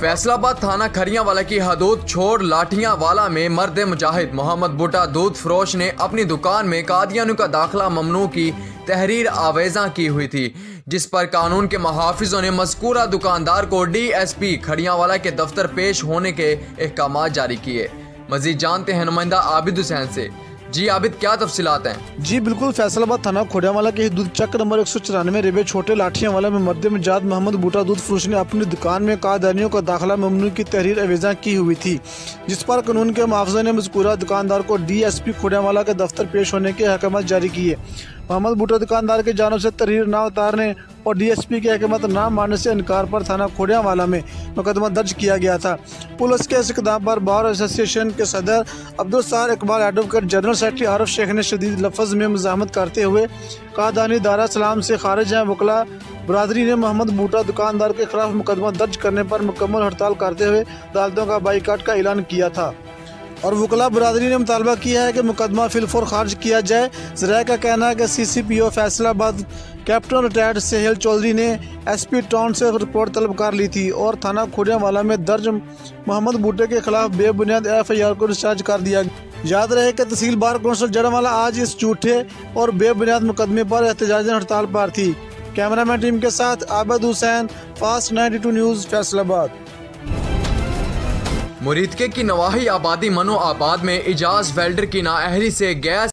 फैसलाबाद थाना खरियांवाला की हदूद छोड़ लाठियांवाला में मर्द मुजाहिद मोहम्मद बूटा दूध फरोश ने अपनी दुकान में कादियानियों का दाखिला ममनू की तहरीर आवेज़ा की हुई थी, जिस पर कानून के मुहाफिजों ने मज़कूरा दुकानदार को DSP खरियांवाला के दफ्तर पेश होने के अहकाम जारी किए। मज़ीद जानते हैं नुमाइंदा आबिद हुसैन से। जी आबिद, क्या तफसीलात हैं? जी बिल्कुल, फैसलाबाद थाना खोडियांवाला के हदूद चक नंबर 194 रेबे छोटे लाठियांवाला में मर्द मुजाहिद मोहम्मद बूटा दूध फरोश ने अपनी दुकान में कादियानियों का दाखिला ममनू की तहरीर आवेज़ा की हुई थी, जिस पर कानून के मुहाफिजों ने मज़कूरा दुकानदार को DSP खोडियांवाला के दफ्तर पेश होने के अहकाम जारी किए। मोहम्मद बूटा दुकानदार की जानिब से तहरीर न उतारने और DSP के अहकाम न मानने से इनकार पर थाना खोडियांवाला में मुकदमा दर्ज किया गया था। पुलिस के इस इक़दाम पर बार एसोसिएशन के सदर Abdul Sattar Iqbal, advocate general secretary Arif Shaikh ने शदीद लफ्ज़ में मुज़ाहमत करते हुए कादियानी दायरा इस्लाम से खारिज हैं। वकला बरादरी ने मोहम्मद बूटा दुकानदार के खिलाफ मुकदमा दर्ज करने पर मुकम्मल हड़ताल करते हुए अदालतों का बाइकाट का ऐलान किया था और वकला बरादरी ने मुतालबा किया है कि मुकदमा फिलफौर खारिज किया जाए। ज़राए का कहना है कि CCPO Faisalabad captain retired Sohail Chaudhry ने SP टाउन से रिपोर्ट तलब कर ली थी और थाना खोडियांवाला में दर्ज मोहम्मद बूटे के खिलाफ बेबुनियाद FIR को डिस्चार्ज कर दिया। याद रहे कि तहसील बार कौंसिल जड़ावाला आज इस झूठे और बेबुनियाद मुकदमे पर एहतजाजी हड़ताल पर थी। कैमरामैन टीम के साथ आबिद हुसैन, फास्ट 92 न्यूज़, फैसलाबाद। मुरीदके की नवाही आबादी मनो आबाद में इजाज वेल्डर की नाअहली से गैस